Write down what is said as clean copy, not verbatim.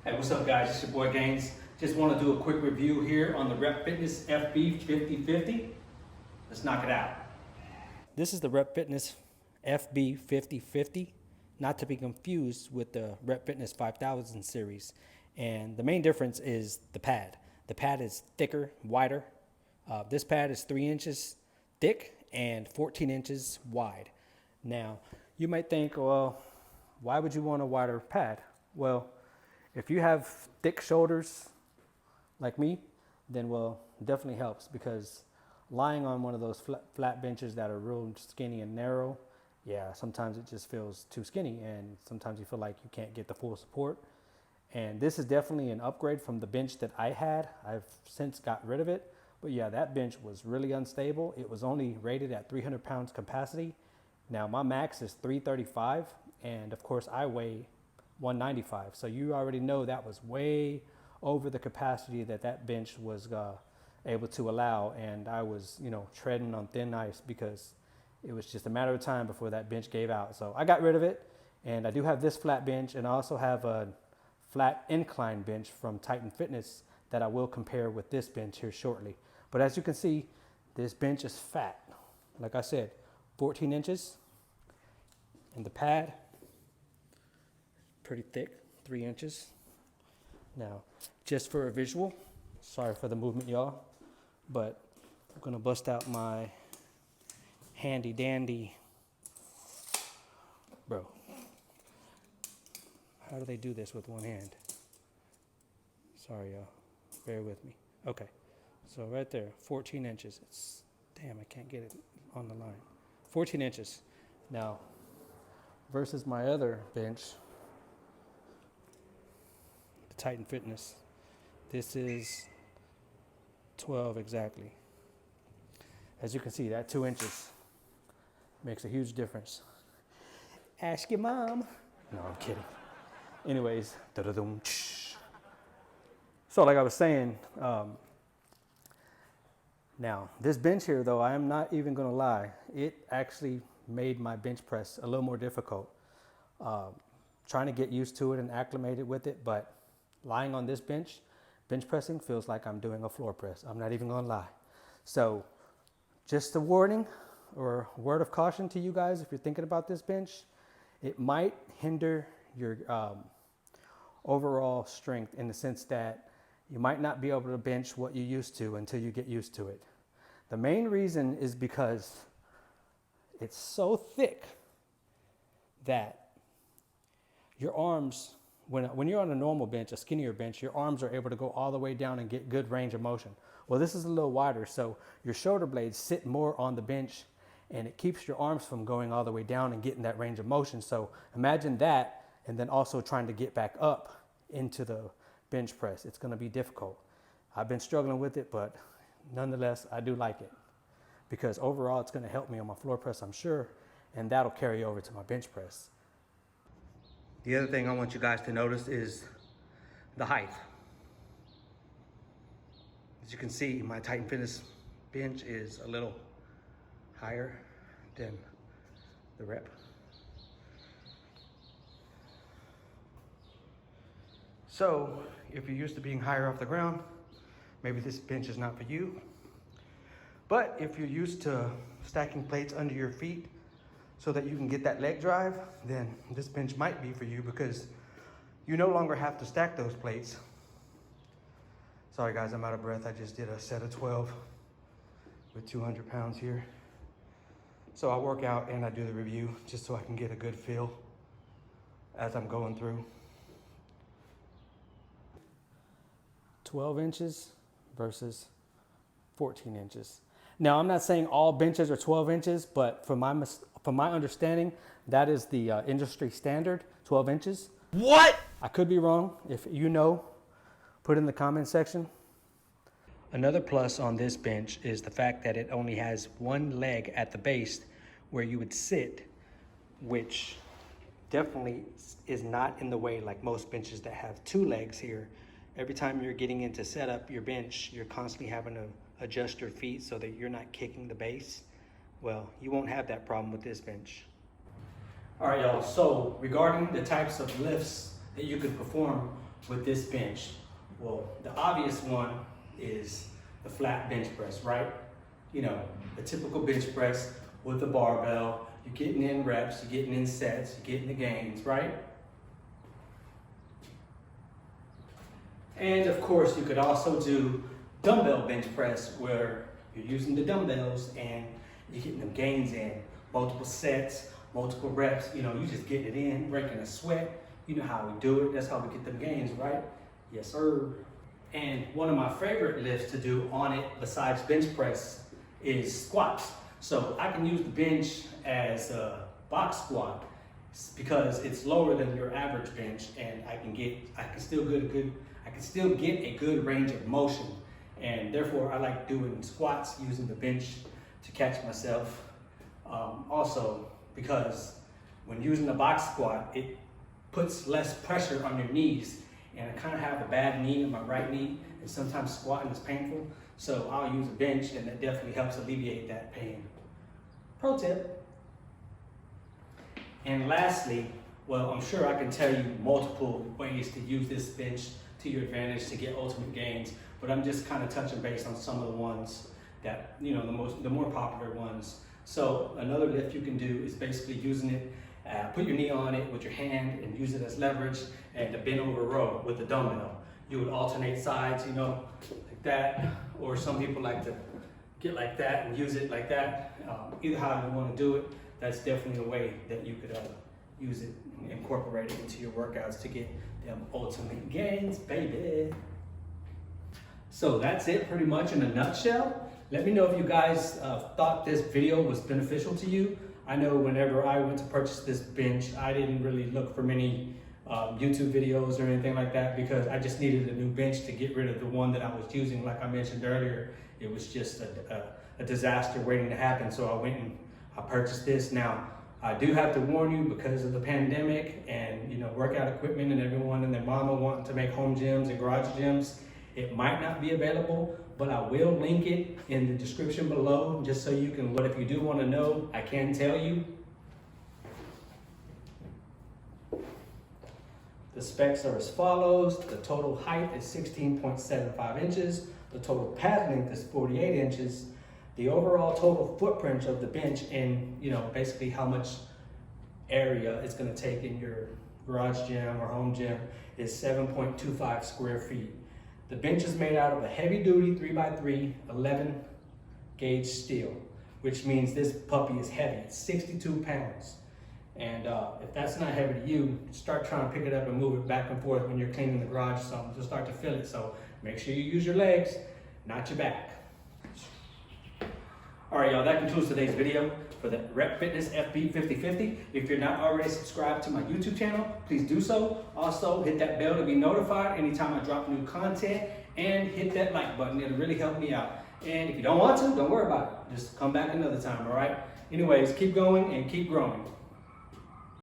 Hey, what's up guys? It's your boy Gaines. Just want to do a quick review here on the Rep Fitness FB-5050. Let's knock it out. This is the Rep Fitness FB-5050, not to be confused with the Rep Fitness 5000 series. And the main difference is the pad. The pad is thicker, wider. This pad is 3 inches thick and 14 inches wide. Now, you might think, well, why would you want a wider pad? Well, if you have thick shoulders like me, then well, definitely helps, because lying on one of those flat benches that are real skinny and narrow, yeah, sometimes it just feels too skinny and sometimes you feel like you can't get the full support. And this is definitely an upgrade from the bench that I had. I've since got rid of it, but yeah, that bench was really unstable. It was only rated at 300 pounds capacity. Now my max is 335, and of course I weigh 195. So you already know that was way over the capacity that bench was able to allow. And I was, treading on thin ice, because it was just a matter of time before that bench gave out. So I got rid of it, and I do have this flat bench, and I also have a flat incline bench from Titan Fitness that I will compare with this bench here shortly. But as you can see, this bench is fat. Like I said, 14 inches, and the pad, pretty thick, 3 inches. Now, just for a visual, sorry for the movement, y'all, but I'm gonna bust out my handy dandy, bro. How do they do this with one hand? Sorry, y'all, bear with me. Okay, so right there, 14 inches. It's, damn, I can't get it on the line. 14 inches. Now, versus my other bench, Titan Fitness, this is 12 exactly. As you can see, that 2 inches makes a huge difference. Ask your mom. No, I'm kidding. Anyways, so like I was saying, now this bench here though, I am not even gonna lie, it actually made my bench press a little more difficult. Trying to get used to it and acclimated with it, but lying on this bench pressing feels like I'm doing a floor press. I'm not even gonna lie. So just a warning or word of caution to you guys, if you're thinking about this bench, it might hinder your overall strength, in the sense that you might not be able to bench what you used to until you get used to it. The main reason is because it's so thick that your arms, when you're on a normal bench, a skinnier bench, your arms are able to go all the way down and get good range of motion. Well, this is a little wider, so your shoulder blades sit more on the bench, and it keeps your arms from going all the way down and getting that range of motion. So imagine that, and then also trying to get back up into the bench press. It's gonna be difficult. I've been struggling with it, but nonetheless, I do like it, because overall it's gonna help me on my floor press, I'm sure, and that'll carry over to my bench press. The other thing I want you guys to notice is the height. As you can see, my Titan Fitness bench is a little higher than the Rep. So if you're used to being higher off the ground, maybe this bench is not for you. But if you're used to stacking plates under your feet so that you can get that leg drive, then this bench might be for you, because you no longer have to stack those plates. Sorry guys, I'm out of breath. I just did a set of 12 with 200 pounds here. So I work out and I do the review just so I can get a good feel as I'm going through. 12 inches versus 14 inches. Now, I'm not saying all benches are 12 inches, but from my understanding, that is the industry standard, 12 inches. What? I could be wrong. If you know, put in the comment section. Another plus on this bench is the fact that it only has one leg at the base where you would sit, which definitely is not in the way like most benches that have 2 legs here. Every time you're getting into set up your bench, you're constantly having to adjust your feet so that you're not kicking the base. Well, you won't have that problem with this bench. All right, y'all, so regarding the types of lifts that you could perform with this bench? Well, the obvious one is the flat bench press, right? You know, the typical bench press with the barbell. You're getting in reps, you're getting in sets, you're getting the gains, right? And of course, you could also do dumbbell bench press where you're using the dumbbells and you're getting them gains in. Multiple sets, multiple reps, you know, you just getting it in, breaking a sweat. You know how we do it, that's how we get them gains, right? Yes, sir. And one of my favorite lifts to do on it besides bench press is squats. So I can use the bench as a box squat because it's lower than your average bench, and I can still get a good range of motion, and therefore I like doing squats using the bench to catch myself. Also, because when using the box squat, it puts less pressure on your knees, and I kind of have a bad knee in my right knee, and sometimes squatting is painful, so I'll use a bench, and that definitely helps alleviate that pain. Pro tip. And lastly, well, I'm sure I can tell you multiple ways to use this bench to your advantage to get ultimate gains, but I'm just kind of touching base on some of the ones that, you know, the more popular ones. So another lift you can do is basically using it, put your knee on it with your hand and use it as leverage, and the bend over row with the dumbbell. You would alternate sides, you know, like that, or some people like to get like that and use it like that. Either how you want to do it, that's definitely a way that you could use it and incorporate it into your workouts to get them ultimate gains, baby. So that's it pretty much in a nutshell. Let me know if you guys thought this video was beneficial to you. I know whenever I went to purchase this bench, I didn't really look for many YouTube videos or anything like that because I just needed a new bench to get rid of the one that I was using. Like I mentioned earlier, it was just a disaster waiting to happen. So I went and I purchased this. Now, I do have to warn you, because of the pandemic and, you know, workout equipment and everyone and their mama wanting to make home gyms and garage gyms, it might not be available, but I will link it in the description below just so you can, but if you do want to know, I can tell you. The specs are as follows. The total height is 16.75 inches. The total pad length is 48 inches. The overall total footprint of the bench, and, you know, basically how much area it's going to take in your garage gym or home gym, is 7.25 square feet. The bench is made out of a heavy duty 3x3 11 gauge steel, which means this puppy is heavy. It's 62 pounds. And if that's not heavy to you, start trying to pick it up and move it back and forth when you're cleaning the garage or something. You'll start to feel it. So make sure you use your legs, not your back. All right, y'all, that concludes today's video for the Rep Fitness FB-5050. If you're not already subscribed to my YouTube channel, please do so. Also, hit that bell to be notified anytime I drop new content, and hit that like button. It'll really help me out. And if you don't want to, don't worry about it. Just come back another time, all right? Anyways, keep going and keep growing.